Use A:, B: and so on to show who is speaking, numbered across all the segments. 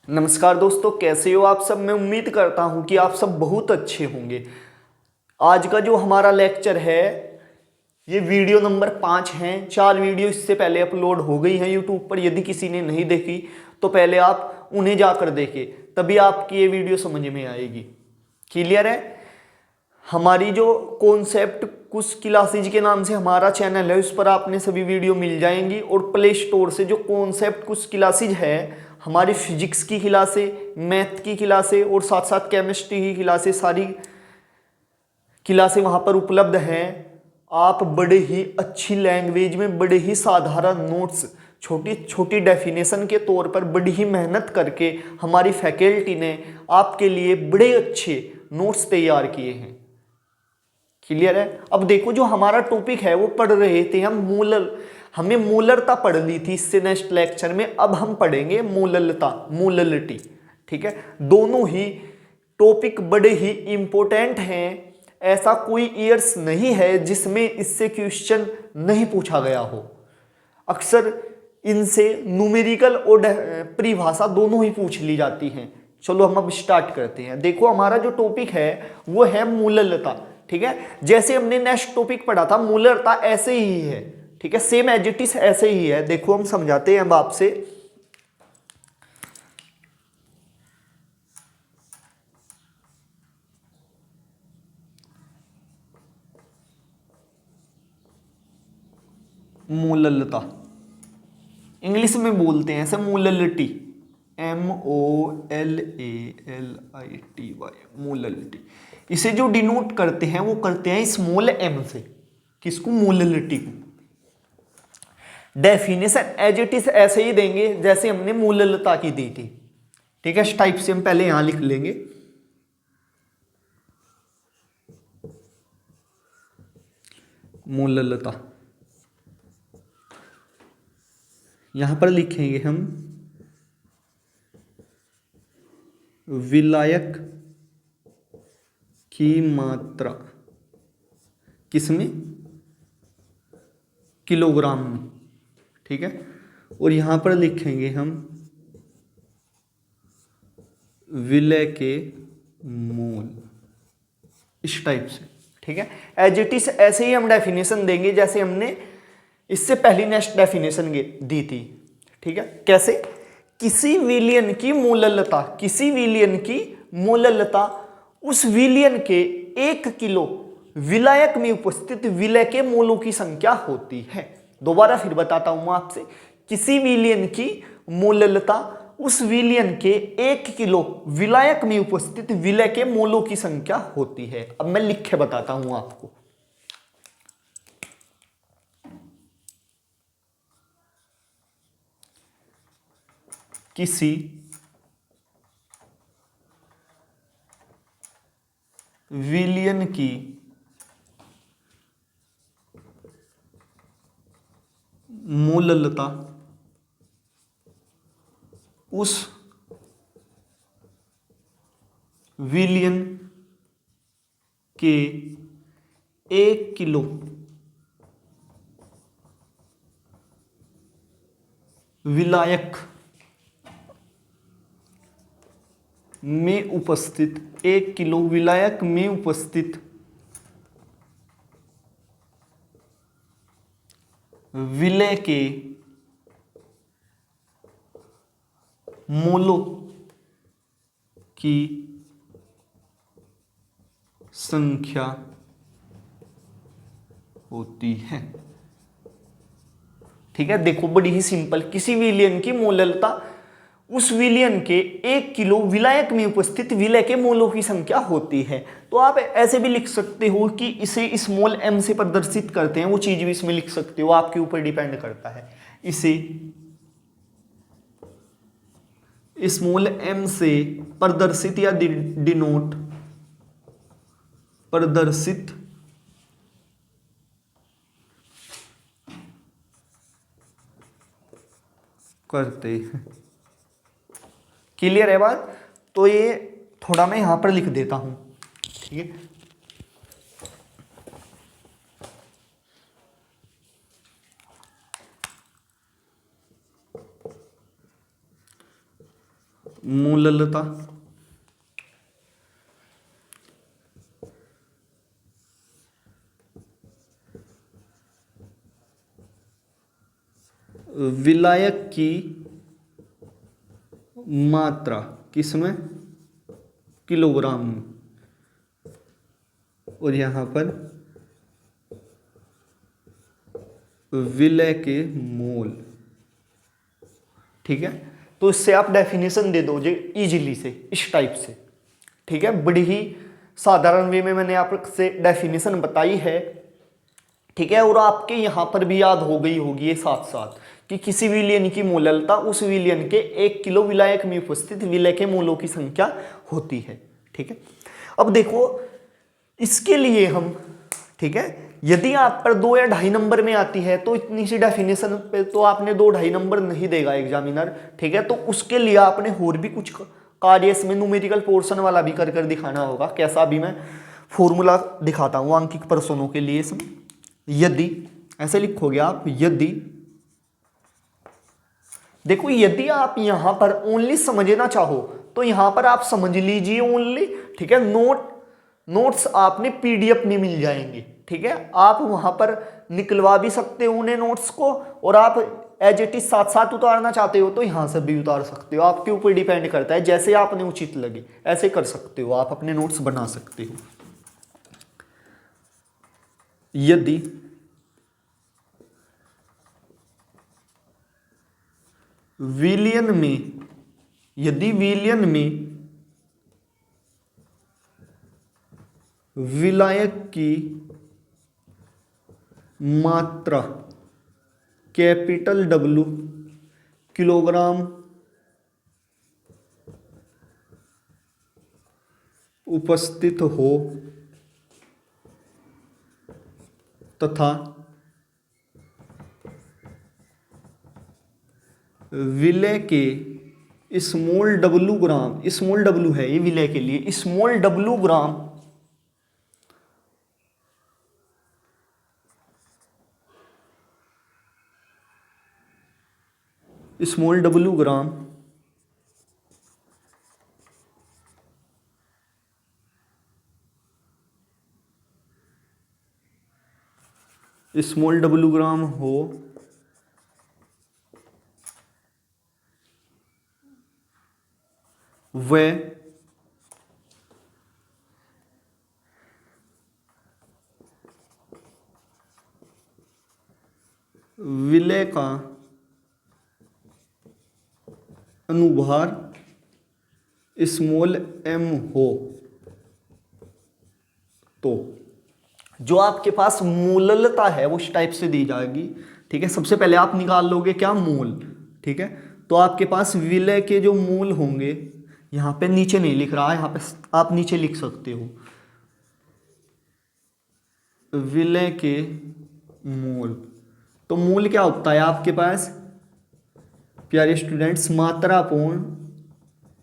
A: नमस्कार दोस्तों, कैसे हो आप सब। मैं उम्मीद करता हूं कि आप सब बहुत अच्छे होंगे। आज का जो हमारा लेक्चर है ये वीडियो नंबर 5 है। 4 वीडियो इससे पहले अपलोड हो गई हैं यूट्यूब पर। यदि किसी ने नहीं देखी तो पहले आप उन्हें जाकर देखें, तभी आपकी ये वीडियो समझ में आएगी। क्लियर है। हमारी जो कॉन्सेप्ट कुछ क्लासेज के नाम से हमारा चैनल है, उस पर आपने सभी वीडियो मिल जाएंगी। और प्ले स्टोर से जो कॉन्सेप्ट कुछ क्लासेज है, हमारी फिजिक्स की क्लासें, मैथ की क्लासें और साथ साथ केमिस्ट्री की क्लासें, सारी क्लासें वहाँ पर उपलब्ध हैं। आप बड़े ही अच्छी लैंग्वेज में, बड़े ही साधारण नोट्स, छोटी छोटी डेफिनेशन के तौर पर बड़ी ही मेहनत करके हमारी फैकल्टी ने आपके लिए बड़े अच्छे नोट्स तैयार किए हैं। क्लियर है। अब देखो, जो हमारा टॉपिक है वो पढ़ रहे थे हम हमें मूलरता पढ़ ली थी इससे नेक्स्ट लेक्चर में। अब हम पढ़ेंगे मूललिटी। ठीक है। दोनों ही टॉपिक बड़े ही इंपॉर्टेंट हैं। ऐसा कोई ईयर्स नहीं है जिसमें इससे क्वेश्चन नहीं पूछा गया हो। अक्सर इनसे न्यूमेरिकल और परिभाषा दोनों ही पूछ ली जाती हैं। चलो हम अब स्टार्ट करते हैं। देखो, हमारा जो टॉपिक है वो है मूललता। ठीक है। जैसे हमने नेक्स्ट टॉपिक पढ़ा था मूललता, ऐसे ही है। ठीक है, सेम एज इट इज ऐसे ही है। देखो हम समझाते हैं अब आपसे। मूललता इंग्लिश में बोलते हैं ऐसे मूललिटी, MOLLITY, मूललिटी। इसे जो डिनोट करते हैं वो करते हैं स्मॉल m से। किसको? मूललिटी को। डेफिनेशन एज इट इज ऐसे ही देंगे जैसे हमने मूललता की दी थी। ठीक है, इस टाइप से हम पहले यहां लिख लेंगे। मूललता यहां पर लिखेंगे हम विलायक की मात्रा। किसमें? किलोग्राम में। ठीक है। और यहां पर लिखेंगे हम विलय के मोल, इस टाइप से। ठीक है। एज इट इज ऐसे ही हम डेफिनेशन देंगे जैसे हमने इससे पहली नेक्स्ट डेफिनेशन दी थी। ठीक है। कैसे? किसी विलयन की मूललता, किसी विलयन की मूललता उस विलयन के 1 किलो विलायक में उपस्थित विलय के मोलों की संख्या होती है। दोबारा फिर बताता हूं आपसे। किसी विलयन की मूललता उस विलयन के 1 किलो विलायक में उपस्थित विलय के मोलों की संख्या होती है। अब मैं लिख के बताता हूं आपको। किसी विलयन की मूललता उस विलयन के 1 किलो विलायक में उपस्थित, 1 किलो विलायक में उपस्थित विलय के मोलों की संख्या होती है। ठीक है। देखो, बड़ी ही सिंपल। किसी विलयन की मोललता उस विलयन के 1 किलो विलायक में उपस्थित विलय के मोलों की संख्या होती है। तो आप ऐसे भी लिख सकते हो कि इसे स्मॉल m से प्रदर्शित करते हैं, वो चीज भी इसमें लिख सकते हो, आपके ऊपर डिपेंड करता है। इसे स्मॉल m से प्रदर्शित या डिनोट प्रदर्शित करते हैं। क्लियर है बात? तो ये थोड़ा मैं यहां पर लिख देता हूं। ठीक है। मोललता विलायक की मात्रा किसमें, किलोग्राम में, और यहां पर विलय के मोल। ठीक है, तो इससे आप डेफिनेशन दे दोगे इजीली से, इस टाइप से। ठीक है, बड़ी ही साधारण वे में मैंने आपसे डेफिनेशन बताई है। ठीक है, और आपके यहां पर भी याद हो गई होगी ये साथ साथ कि किसी विलयन की मोललता उस विलयन के 1 किलो विलायक में उपस्थित विलय के मोलों की संख्या होती है। ठीक है, अब देखो इसके लिए हम, ठीक है, यदि आप पर 2 या 2.5 नंबर में आती है तो इतनी सी डेफिनेशन पे तो आपने 2-2.5 नंबर नहीं देगा एग्जामिनर। ठीक है, तो उसके लिए आपने और भी कुछ कार्य इसमें न्यूमेरिकल पोर्शन वाला भी कर दिखाना होगा। कैसा भी मैं फॉर्मूला दिखाता हूं आंकिक प्रश्नों के लिए इसमें। यदि ऐसे लिखोगे आप, यदि, देखो यदि आप यहां पर ओनली समझना चाहो तो यहां पर आप समझ लीजिए ओनली। ठीक है, नोट्स आपने पीडीएफ में मिल जाएंगे। ठीक है, आप वहां पर निकलवा भी सकते हो उन्हें नोट्स को, और आप एज इट इज साथ साथ उतारना चाहते हो तो यहां से भी उतार सकते हो। आपके ऊपर डिपेंड करता है, जैसे आपने उचित लगे ऐसे कर सकते हो, आप अपने नोट्स बना सकते हो। यदि विलयन में, यदि विलयन में विलायक की मात्रा कैपिटल W किलोग्राम उपस्थित हो तथा विलय के स्मॉल w ग्राम, स्मॉल w है ये विलय के लिए, स्मॉल w ग्राम स्मॉल w ग्राम स्मॉल w ग्राम हो वह विलय का अनुभार स्मॉल m हो, तो जो आपके पास मोललता है वो इस टाइप से दी जाएगी। ठीक है, सबसे पहले आप निकाल लोगे क्या, मोल। ठीक है, तो आपके पास विलय के जो मोल होंगे, यहां पे नीचे नहीं लिख रहा है, यहां पे आप नीचे लिख सकते हो, विलय के मोल। तो मोल क्या होता है आपके पास प्यारे स्टूडेंट्स, मात्रा पूर्ण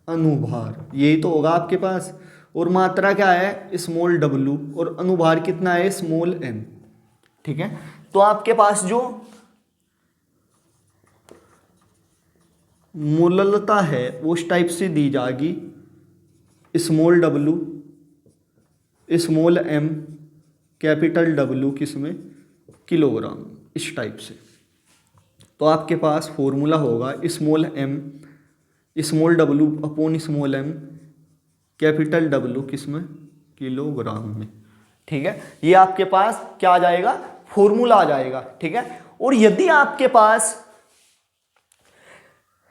A: अनुभार, यही तो होगा आपके पास। और मात्रा क्या है, स्मॉल w, और अनुभार कितना है, स्मॉल m। ठीक है, तो आपके पास जो मोललता है वो इस टाइप से दी जाएगी, small w small m capital W किसमें, किलोग्राम, इस टाइप से। तो आपके पास फॉर्मूला होगा small m small w upon small m capital W किसमें, किलोग्राम में। ठीक है, ये आपके पास क्या आ जाएगा, फॉर्मूला आ जाएगा। ठीक है, और यदि आपके पास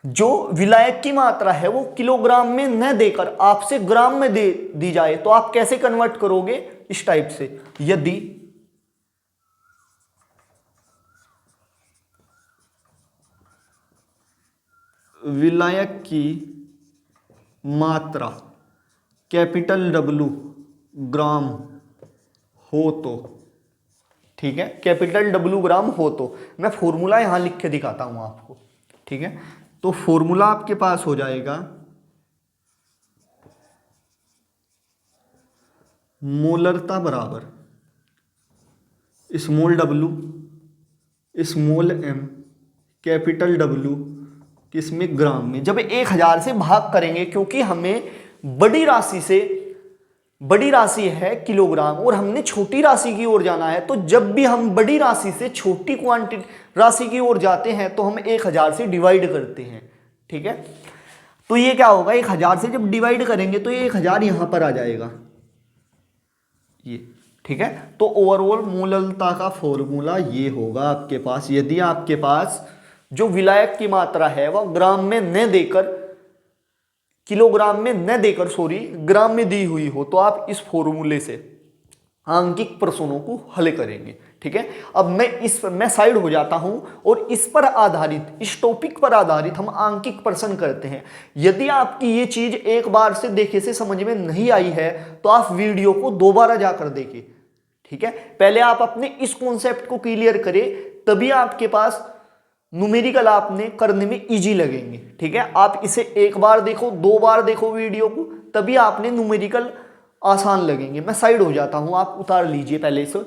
A: जो विलायक की मात्रा है वो किलोग्राम में न देकर आपसे ग्राम में दे दी जाए तो आप कैसे कन्वर्ट करोगे, इस टाइप से। यदि विलायक की मात्रा कैपिटल W ग्राम हो तो, ठीक है, कैपिटल W ग्राम हो तो, मैं फॉर्मूला यहां लिख के दिखाता हूं आपको। ठीक है, तो फॉर्मूला आपके पास हो जाएगा मोलरता बराबर small w small m capital W किसमें, ग्राम में। जब 1000 से भाग करेंगे, क्योंकि हमें बड़ी राशि है किलोग्राम और हमने छोटी राशि की ओर जाना है, तो जब भी हम बड़ी राशि से छोटी क्वांटिटी राशि की ओर जाते हैं तो हम 1000 से डिवाइड करते हैं। ठीक है, तो ये क्या होगा, 1000 से जब डिवाइड करेंगे तो ये 1000 यहां पर आ जाएगा ये। ठीक है, तो ओवरऑल मूललता का फॉर्मूला ये होगा आपके पास। यदि आपके पास जो विलायक की मात्रा है वह ग्राम में न देकर, किलोग्राम में न देकर ग्राम में दी हुई हो, तो आप इस फॉर्मूले से आंकिक प्रश्नों को हल करेंगे। ठीक है, अब मैं साइड हो जाता हूं और इस पर आधारित, इस टॉपिक पर आधारित हम आंकिक प्रश्न करते हैं। यदि आपकी ये चीज एक बार से देखे से समझ में नहीं आई है तो आप वीडियो को दोबारा जाकर देखें। ठीक है, पहले आप अपने इस कॉन्सेप्ट को क्लियर करें, तभी आपके पास न्यूमेरिकल आपने करने में इजी लगेंगे। ठीक है, आप इसे एक बार देखो, 2 बार देखो वीडियो को, तभी आपने न्यूमेरिकल आसान लगेंगे। मैं साइड हो जाता हूं, आप उतार लीजिए पहले से।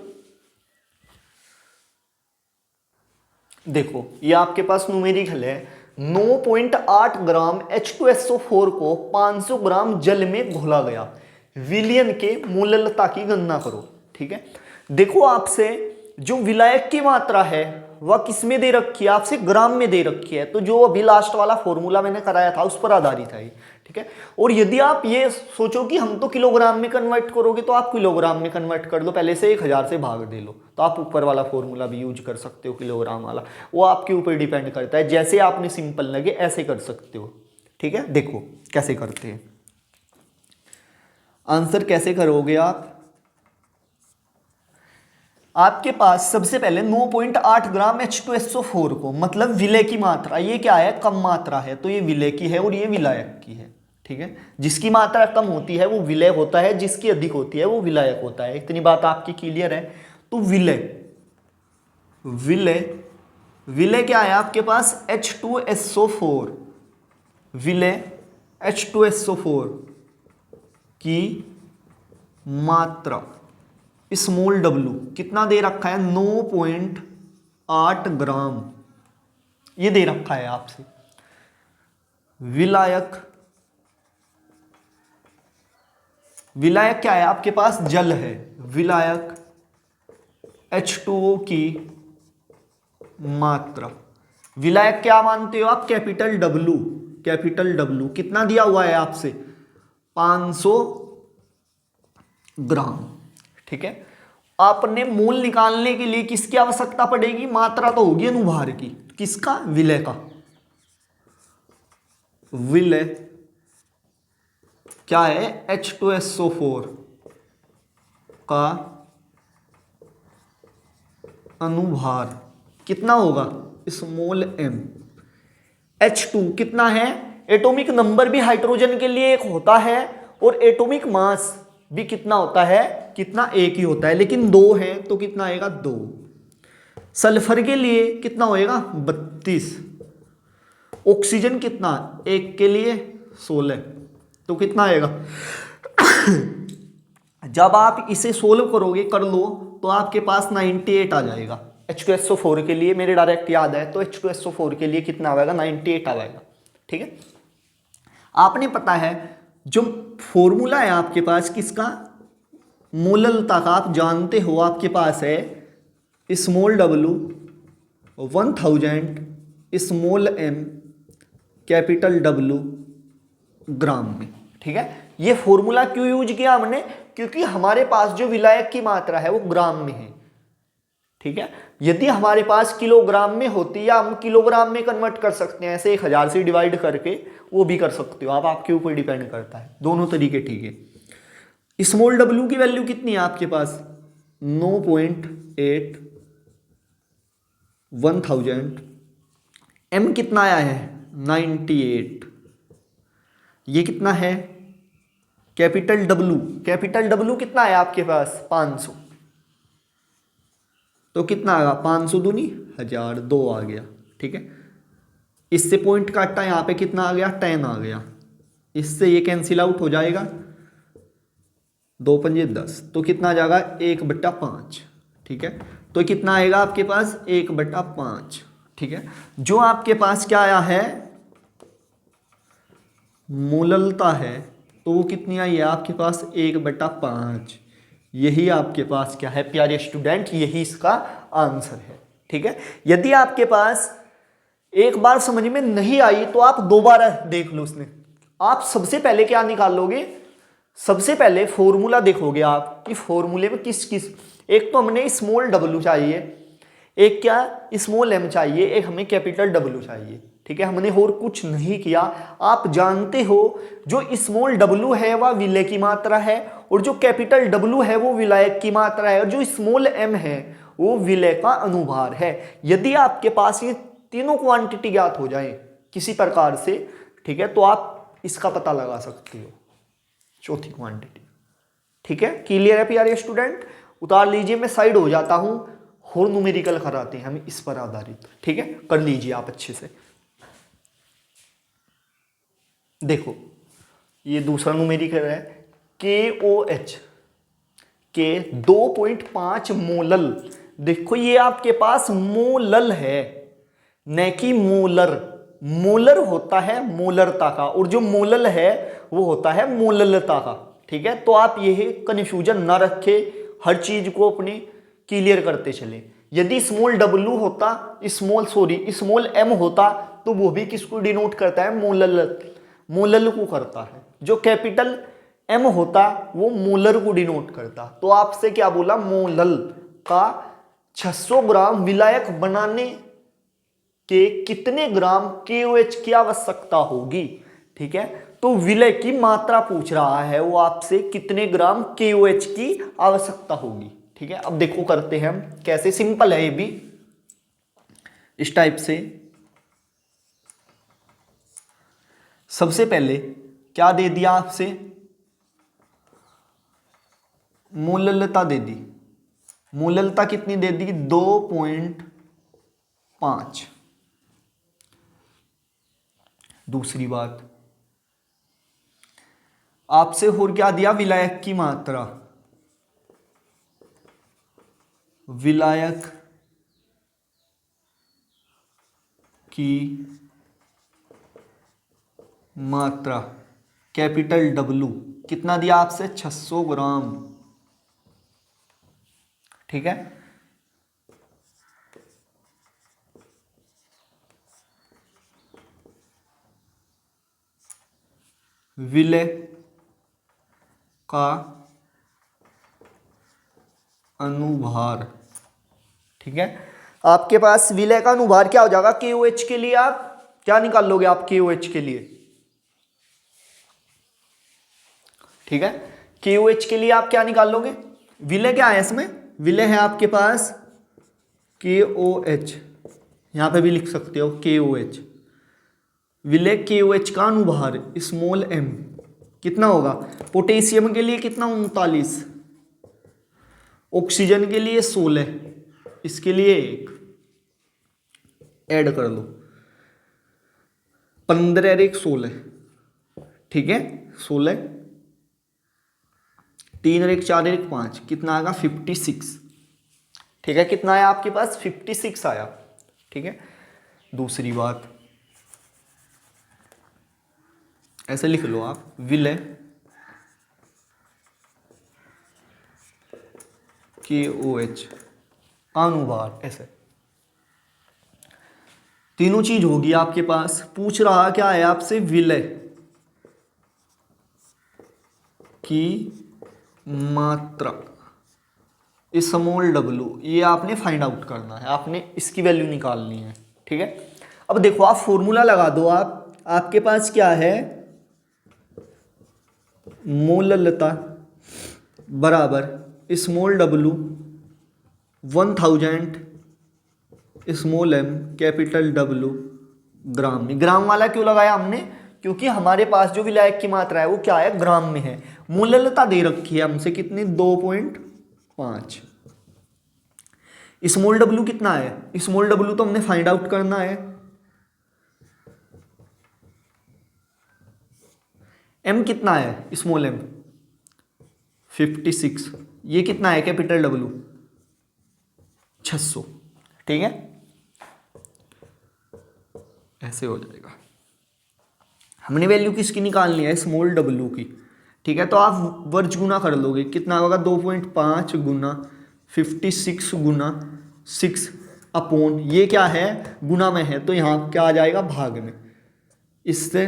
A: देखो ये आपके पास न्यूमेरिकल है, 9.8 ग्राम H2SO4 को 500 ग्राम जल में घोला गया, विलयन के मूललता की गणना करो। ठीक है, देखो आपसे जो विलायक की मात्रा है वह किस में दे रखी है, आपसे ग्राम में दे रखी है, तो जो अभी लास्ट वाला फॉर्मूला मैंने कराया था उस पर आधारित है। ठीक है, और यदि आप ये सोचो कि हम तो किलोग्राम में कन्वर्ट करोगे, तो आप किलोग्राम में कन्वर्ट कर लो, पहले से 1000 से भाग दे लो, तो आप ऊपर वाला फॉर्मूला भी यूज कर सकते हो, किलोग्राम वाला। वो आपके ऊपर डिपेंड करता है, जैसे आपने सिंपल लगे ऐसे कर सकते हो। ठीक है, देखो कैसे करते हैं, आंसर कैसे करोगे आप। आपके पास सबसे पहले 9.8 ग्राम H2SO4 को, मतलब विलय की मात्रा, ये क्या है, कम मात्रा है, तो ये विलय की है और ये विलायक की है। ठीक है, जिसकी मात्रा कम होती है वो विलय होता है, जिसकी अधिक होती है वो विलायक होता है। इतनी बात आपकी क्लियर है। तो विलय क्या है आपके पास, H2SO4, विलय H2SO4 की मात्रा स्मॉल w कितना दे रखा है, 9.8 ग्राम, ये दे रखा है आपसे। विलायक क्या है आपके पास, जल है, विलायक H2O की मात्रा। विलायक क्या मानते हो आप, कैपिटल W कितना दिया हुआ है आपसे, 500 ग्राम। ठीक है, आपने मूल निकालने के लिए किसकी आवश्यकता पड़ेगी, मात्रा तो होगी अनुभार की, किसका, विलय का। विलय क्या है, H2SO4 का अनुभार कितना होगा, स्मॉल m। H2 कितना है, एटॉमिक नंबर भी हाइड्रोजन के लिए एक होता है और एटॉमिक मास भी कितना होता है, कितना, एक ही होता है, लेकिन 2 है तो कितना आएगा, 2। सल्फर के लिए कितना होएगा, 32। ऑक्सीजन कितना, 1 के लिए 16, तो कितना आएगा जब आप इसे सोल्व करोगे, कर लो, तो आपके पास 98 आ जाएगा। H2SO4 के लिए मेरे डायरेक्ट याद है, तो H2SO4 के लिए कितना आएगा, 98 आ जाएगा। ठीक है, आपने पता है जो फॉर्मूला है आपके पास किसका, मूललता का, आप जानते हो आपके पास है small w 1000, small m, capital W ग्राम में। ठीक है, ये फॉर्मूला क्यों यूज किया हमने, क्योंकि हमारे पास जो विलायक की मात्रा है वो ग्राम में है। ठीक है, यदि हमारे पास किलोग्राम में होती, या हम किलोग्राम में कन्वर्ट कर सकते हैं ऐसे 1000 से डिवाइड करके, वो भी कर सकते हो आप, आपके ऊपर डिपेंड करता है, दोनों तरीके। ठीक है, स्मॉल w की वैल्यू कितनी है आपके पास, 9.8 1000, m कितना आया है, 98, ये कितना है, कैपिटल W कितना है आपके पास, 500, तो कितना आएगा, 500 दूनी 1000, 2 आ गया। ठीक है, इससे पॉइंट काटा, यहाँ पे कितना आ गया, 10 आ गया, इससे ये कैंसिल आउट हो जाएगा, 2 पंजे 10, तो कितना आ जाएगा, 1/5। ठीक है, तो कितना आएगा आपके पास, 1/5। ठीक है, जो आपके पास क्या आया है, मोललता है तो वो कितनी आई है आपके पास 1/5। यही आपके पास क्या है प्यारे स्टूडेंट, यही इसका आंसर है। ठीक है, यदि आपके पास एक बार समझ में नहीं आई तो आप दोबारा देख लो उसने। आप सबसे पहले क्या निकालोगे, सबसे पहले फॉर्मूला देखोगे आप कि फॉर्मूले में किस किस, एक तो हमने स्मॉल डब्ल्यू चाहिए, एक क्या स्मॉल एम चाहिए, एक हमें कैपिटल डब्ल्यू चाहिए। ठीक है, हमने और कुछ नहीं किया। आप जानते हो जो स्मॉल डब्ल्यू है वह विलय की मात्रा है, और जो कैपिटल डब्ल्यू है वो विलायक की मात्रा है, और जो स्मॉल एम है वो विलय का अनुभार है। यदि आपके पास ये तीनों क्वांटिटी ज्ञात हो जाए किसी प्रकार से, ठीक है, तो आप इसका पता लगा सकते हो चौथी क्वांटिटी। ठीक है, क्लियर है प्यारे स्टूडेंट? उतार लीजिए, मैं साइड हो जाता हूं, और न्यूमेरिकल कराते हैं हम इस पर आधारित। ठीक है, कर लीजिए आप अच्छे से। देखो ये दूसरा न्यूमेरिकल है KOH के 2.5 मोलल। देखो ये आपके पास मोलल है न कि मोलर। मोलर होता है मोलरता का, और जो मोलल है वो होता है मोललता का। ठीक है, तो आप यह कन्फ्यूजन ना रखें, हर चीज को अपने क्लियर करते चले। यदि स्मॉल डब्ल्यू होता, स्मॉल एम होता, तो वो भी किसको डिनोट करता है, मोलल को करता है। जो कैपिटल एम होता वो मोलर को डिनोट करता। तो आपसे क्या बोला, मोलल का 600 ग्राम विलायक बनाने के कितने ग्राम KOH की आवश्यकता होगी। ठीक है, तो विलय की मात्रा पूछ रहा है वो आपसे, कितने ग्राम KOH की आवश्यकता होगी। ठीक है, अब देखो करते हैं हम कैसे, सिंपल है ये भी इस टाइप से। सबसे पहले क्या दे दिया आपसे, मोललता दे दी। मोललता कितनी दे दी, 2.5। दूसरी बात आपसे और क्या दिया, विलायक की मात्रा। विलायक की मात्रा कैपिटल डब्ल्यू कितना दिया आपसे, 600 ग्राम। ठीक है, विलय का अनुभार। ठीक है, आपके पास विलय का अनुभार क्या हो जाएगा, KOH के लिए आप क्या निकाल लोगे, आप KOH के लिए। ठीक है, KOH के लिए आप क्या निकाल लोगे, विलय क्या है इसमें, विलय है आपके पास KOH, यहां पे भी लिख सकते हो KOH। विलय KOH का अनुभार स्मॉल m कितना होगा, पोटेशियम के लिए कितना 39, ऑक्सीजन के लिए 16, इसके लिए 1 ऐड कर लो, 15 और 1 16। ठीक है, 16, 3 और 1 4 और 1 5, कितना आएगा 56। ठीक है, कितना आया आपके पास, 56 आया। ठीक है, दूसरी बात ऐसे लिख लो आप, विलय KOH अनुभार, ऐसे तीनों चीज होगी आपके पास। पूछ रहा क्या है आपसे, विलय की मात्रा स्मॉल डब्ल्यू, ये आपने फाइंड आउट करना है, आपने इसकी वैल्यू निकालनी है। ठीक है, अब देखो आप फॉर्मूला लगा दो, आपके पास क्या है, मोललता बराबर small W 1000 small M capital W gram में। ग्राम वाला क्यों लगाया हमने, क्योंकि हमारे पास जो विलायक की मात्रा है वो क्या है, ग्राम में है। मोललता दे रखी है हमसे कितनी, 2.5। स्मॉल डब्ल्यू कितना है, स्मॉल डब्ल्यू तो हमने फाइंड आउट करना है। एम कितना है, स्मॉल एम 56, ये कितना है कैपिटल डब्ल्यू 600। ठीक है, ऐसे हो जाएगा। हमने वैल्यू किसकी निकालनी है, स्मॉल डब्लू की, ठीक है। तो आप वर्ज गुना कर लोगे, कितना होगा 2.5 गुना 56 गुना 6 अपॉन, ये क्या है गुना में है तो यहाँ क्या आ जाएगा भाग में, इससे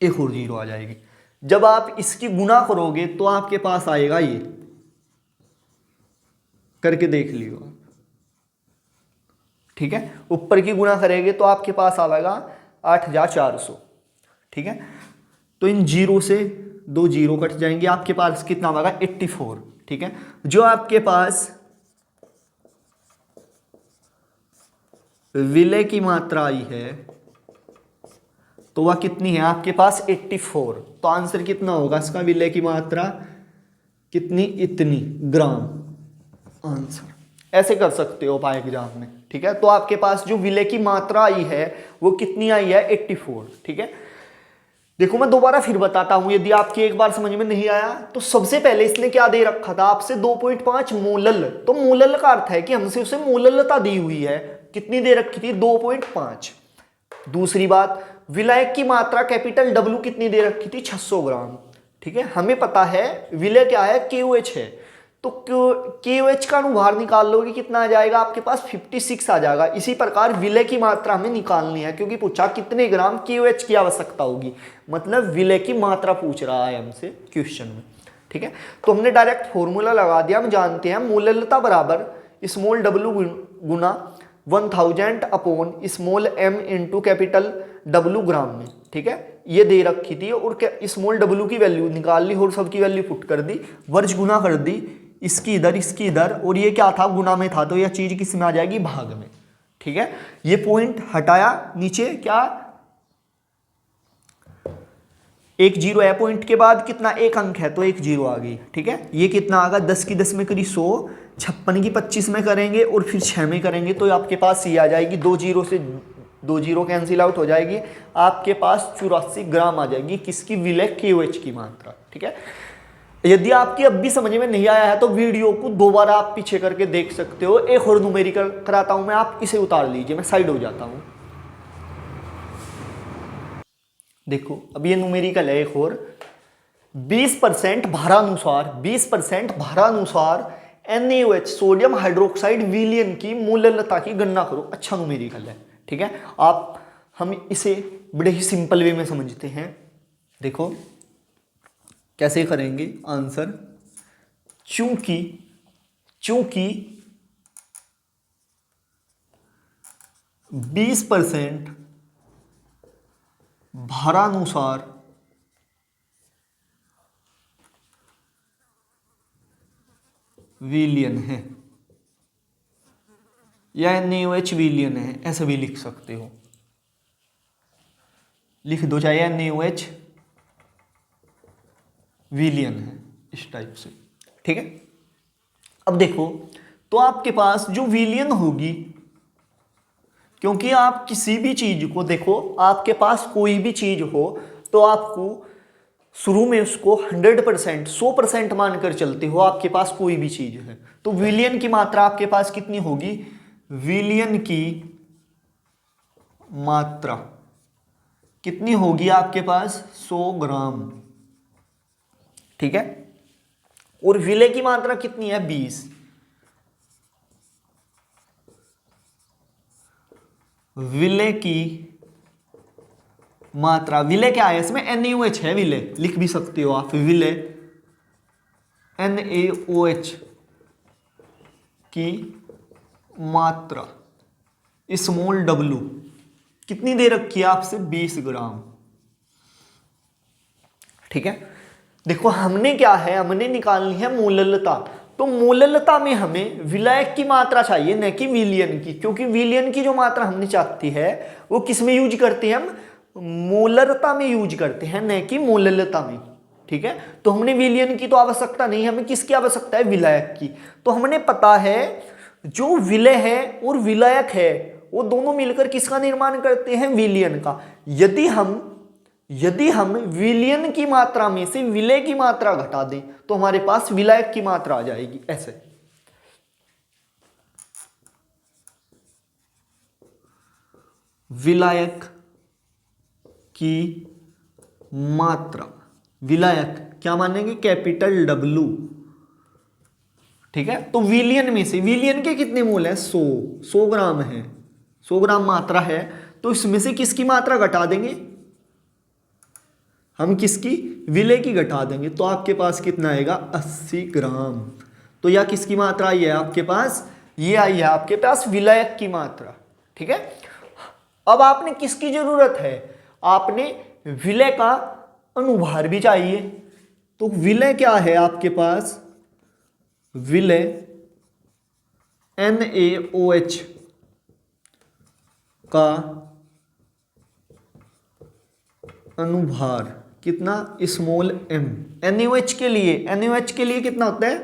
A: एक और जीरो आ जाएगी। जब आप इसकी गुना करोगे तो आपके पास आएगा ये, करके देख लियो आप, ठीक है। ऊपर की गुना करेंगे तो आपके पास आएगा 8400, ठीक है। तो इन जीरो से 2 जीरो कट जाएंगे, आपके पास कितना आएगा 84, ठीक है। जो आपके पास विलय की मात्रा आई है तो वह कितनी है आपके पास 84, तो आंसर कितना होगा इसका, विलय की मात्रा कितनी, इतनी ग्राम आंसर। ऐसे कर सकते हो पाए एग्जाम में, ठीक है। तो आपके पास जो विलय की मात्रा आई है वो कितनी आई है 84, ठीक है। देखो मैं दोबारा फिर बताता हूं, यदि आपकी एक बार समझ में नहीं आया तो सबसे पहले इसने क्या दे रखा था आपसे 2.5 मोलल, तो मोलल का अर्थ है कि हमसे उसे मोललता दी हुई है, कितनी दे रखी थी 2.5। दूसरी बात, विलय की मात्रा कैपिटल डब्ल्यू कितनी दे रखी थी 600 ग्राम, ठीक है। हमें पता है विलय क्या है KOH है, तो KOH का अनुभार निकाल लोगे कितना आ जाएगा आपके पास 56 आ जाएगा। इसी प्रकार विलय की मात्रा हमें निकालनी है, क्योंकि पूछा कितने ग्राम KOH की आवश्यकता होगी, मतलब विलय की मात्रा पूछ रहा है हमसे क्वेश्चन में, ठीक है। तो हमने डायरेक्ट फॉर्मूला लगा दिया, हम जानते हैं मोललता बराबर स्मॉल डब्ल्यू गुना 1000 upon small m into capital W gram में, ठीक है। ये दे रखी थी और स्मॉल डब्ल्यू की वैल्यू निकाल ली और सबकी वैल्यू पुट कर दी, वर्ज गुना कर दी, इसकी इधर, और ये क्या था गुना में था, तो यह चीज किस में आ जाएगी भाग में, ठीक है। ये पॉइंट हटाया, नीचे क्या एक जीरो है, पॉइंट के बाद कितना एक अंक है तो एक जीरो आ गई, ठीक है। ये कितना आगा 10 की 10 में करी 100, 56 की 25 में करेंगे और फिर 6 में करेंगे तो आपके पास ये आ जाएगी, 2 जीरो से 2 जीरो कैंसिल आउट हो जाएगी, आपके पास 84 ग्राम आ जाएगी, किसकी, विलय KOH की मात्रा, ठीक है। यदि आपकी अब भी समझ में नहीं आया है तो वीडियो को दोबारा आप पीछे करके देख सकते हो। एक और न्यूमेरिकल कराता हूं मैं, आप इसे उतार लीजिए, मैं साइड हो जाता हूं। देखो अब ये न्यूमेरिकल है एक और, 20% भारानुसार 20% भारानुसार NaOH सोडियम हाइड्रोक्साइड विलयन की मूललता की गणना करो। अच्छा न्यूमेरिकल है, ठीक है। हम इसे बड़े ही सिंपल वे में समझते हैं। देखो कैसे करेंगे आंसर, चूंकि 20% भारानुसार विलयन है या NaOH विलयन है, ऐसे भी लिख सकते हो, लिख दो चाहे NaOH विलयन है, इस टाइप से, ठीक है। अब देखो तो आपके पास जो विलयन होगी, क्योंकि आप किसी भी चीज को देखो, आपके पास कोई भी चीज हो तो आपको शुरू में उसको 100% 100% मानकर चलते हो, आपके पास कोई भी चीज है तो विलयन की मात्रा आपके पास कितनी होगी, विलयन की मात्रा कितनी होगी आपके पास 100 ग्राम, ठीक है। और विलय की मात्रा कितनी है 20, विलय की मात्रा, विलय क्या है इसमें NaOH है, विलय लिख भी सकते हो आप, विलय NaOH की मात्रा स्मॉल w कितनी दे रखी है आपसे 20 ग्राम, ठीक है। देखो हमने क्या है, हमने निकालनी है मूललता, तो मूललता में हमें विलायक की मात्रा चाहिए न कि विलयन की, क्योंकि विलयन की जो मात्रा हमने चाहती है वो किस में यूज करते हैं, हम मोलरता में यूज करते हैं न कि मूललता में, ठीक है। तो हमने विलयन की तो आवश्यकता नहीं, हमें किसकी आवश्यकता है, विलायक की। तो हमने पता है जो विलय है और विलायक है वो दोनों मिलकर किसका निर्माण करते हैं, विलयन का। यदि हम विलयन की मात्रा में से विलय की मात्रा घटा दें तो हमारे पास विलायक की मात्रा आ जाएगी, ऐसे। विलायक की मात्रा, विलायक क्या मानेंगे, कैपिटल डब्लू, ठीक है। तो विलियन में से, विलियन के कितने मोल है, 100 ग्राम है, 100 ग्राम मात्रा है, तो इसमें से किसकी मात्रा घटा देंगे हम, किसकी, विलय की घटा देंगे, तो आपके पास कितना आएगा, 80 ग्राम। तो यह किसकी मात्रा आई है आपके पास, ये आई है आपके पास विलायक की मात्रा, ठीक है। अब आपने किसकी जरूरत है, आपने विलय का अनुभार भी चाहिए। तो विलय क्या है आपके पास, विलय NaOH का अनुभार कितना, स्मॉल m। NaOH के लिए कितना होता है,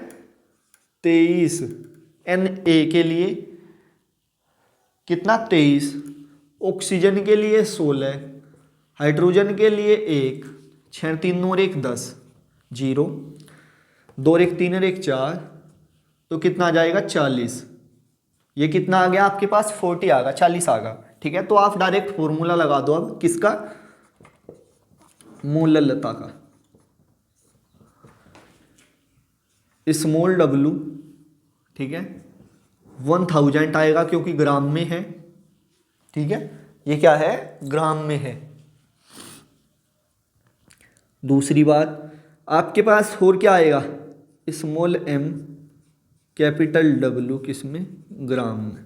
A: 23। Na के लिए कितना, 23। ऑक्सीजन के लिए 16, हाइड्रोजन के लिए 1, 6 3 और 1 10, 0 2 और 1 3 और 1 4, तो कितना आ जाएगा, 40। ये कितना आ गया आपके पास, 40 आ गया, 40 आ गया, ठीक है। तो आप डायरेक्ट फॉर्मूला लगा दो अब किसका, मोललता का, स्मॉल w, ठीक है, 1000 आएगा क्योंकि ग्राम में है, ठीक है, ये क्या है, ग्राम में है। दूसरी बात आपके पास और क्या आएगा, स्मॉल m कैपिटल W किसमें, ग्राम में।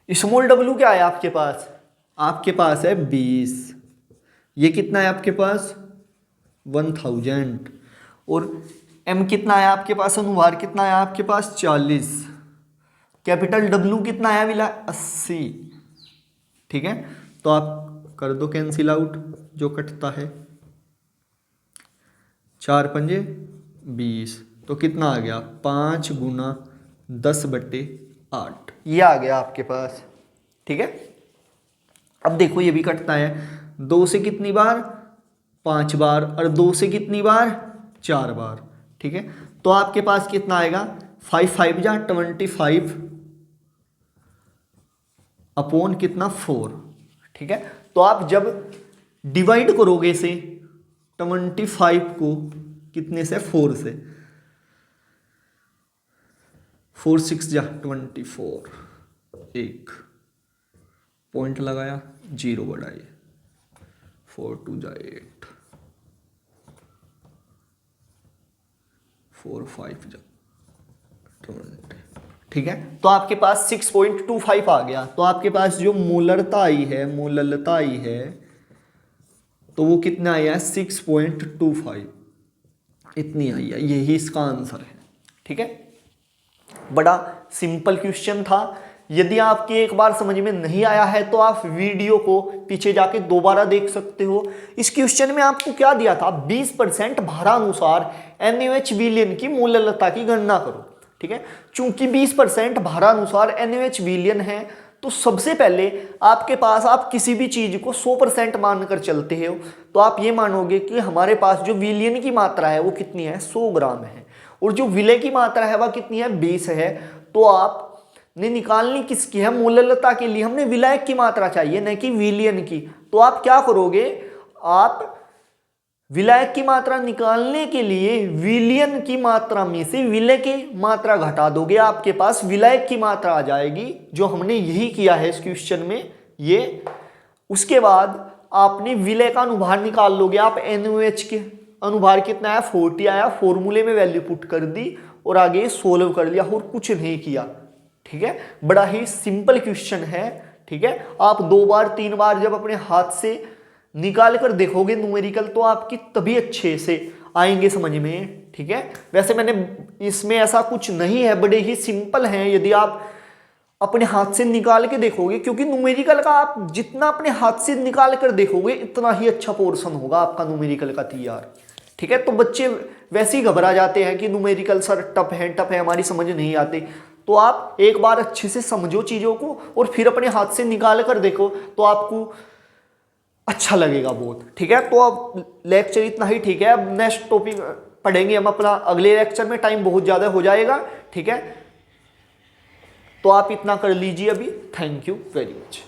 A: स्मॉल w क्या है आपके पास है 20, ये कितना है आपके पास, 1000, और m कितना है आपके पास, अनुभार कितना है आपके पास, 40, कैपिटल W कितना है मिला, 80, ठीक है। तो आप कर दो कैंसिल आउट, जो कटता है 4 पंजे 20, तो कितना आ गया, 5 गुना 10/8, ये आ गया आपके पास, ठीक है। अब देखो ये भी कटता है, 2 से कितनी बार, 5 बार, और 2 से कितनी बार, 4 बार, ठीक है। तो आपके पास कितना आएगा, 5 5 जा 25 अपॉन कितना, 4, ठीक है। तो आप जब डिवाइड करोगे इसे 25 को कितने से, 4 से, 4 6 जा 24, 1 पॉइंट लगाया, 0 बढ़ाइए, 4 2 जा 8, 4 5 जा 20, ठीक है। तो आपके पास 6.25 आ गया। तो आपके पास जो मोलरता आई है तो वो कितना आया है, 6.25, इतनी आई है, यही इसका आंसर है, ठीक है। बड़ा सिंपल क्वेश्चन था। यदि आपके एक बार समझ में नहीं आया है तो आप वीडियो को पीछे जाके दोबारा देख सकते हो। इस क्वेश्चन में आपको क्या दिया था, 20% भारानुसार NaOH विलयन की मोललता की गणना करो, ठीक है। चूंकि 20% भारानुसार NaOH विलयन है तो सबसे पहले आपके पास, आप किसी भी चीज को 100% मानकर चलते हो तो आप ये मानोगे कि हमारे पास जो विलयन की मात्रा है वो कितनी है, 100 ग्राम है, और जो विलय की मात्रा है वह कितनी है, 20 है। तो आपने निकालनी किसकी है, मोललता के लिए हमने विलायक की मात्रा चाहिए, न कि विलयन की। तो आप क्या करोगे, आप विलायक की मात्रा निकालने के लिए विलयन की मात्रा में से विलय की मात्रा घटा दोगे, आपके पास विलायक की मात्रा आ जाएगी, जो हमने यही किया है इस क्वेश्चन में ये। उसके बाद आपने विलय का अनुभार निकाल लोगे, आप NaOH के अनुभार कितना आया, 40 आया, फॉर्मूले में वैल्यू पुट कर दी और आगे सोल्व कर लिया और कुछ नहीं किया, ठीक है। बड़ा ही सिंपल क्वेश्चन है, ठीक है। आप 2 बार 3 बार जब अपने हाथ से निकाल कर देखोगे न्यूमेरिकल तो आपकी तभी अच्छे से आएंगे समझ में, ठीक है। वैसे मैंने इसमें ऐसा कुछ नहीं है, बड़े ही सिंपल हैं यदि आप अपने हाथ से निकाल के देखोगे, क्योंकि न्यूमेरिकल का आप जितना अपने हाथ से निकाल कर देखोगे इतना ही अच्छा पोर्शन होगा आपका न्यूमेरिकल का तैयार, ठीक है। तो बच्चे वैसे ही घबरा जाते हैं कि न्यूमेरिकल सर टफ है, हमारी समझ नहीं आती। तो आप एक बार अच्छे से समझो चीज़ों को और फिर अपने हाथ से निकाल कर देखो तो आपको अच्छा लगेगा बहुत, ठीक है। तो अब लेक्चर इतना ही, ठीक है। अब नेक्स्ट टॉपिक पढ़ेंगे हम अपना अगले लेक्चर में, टाइम बहुत ज़्यादा हो जाएगा, ठीक है। तो आप इतना कर लीजिए अभी। Thank you very much.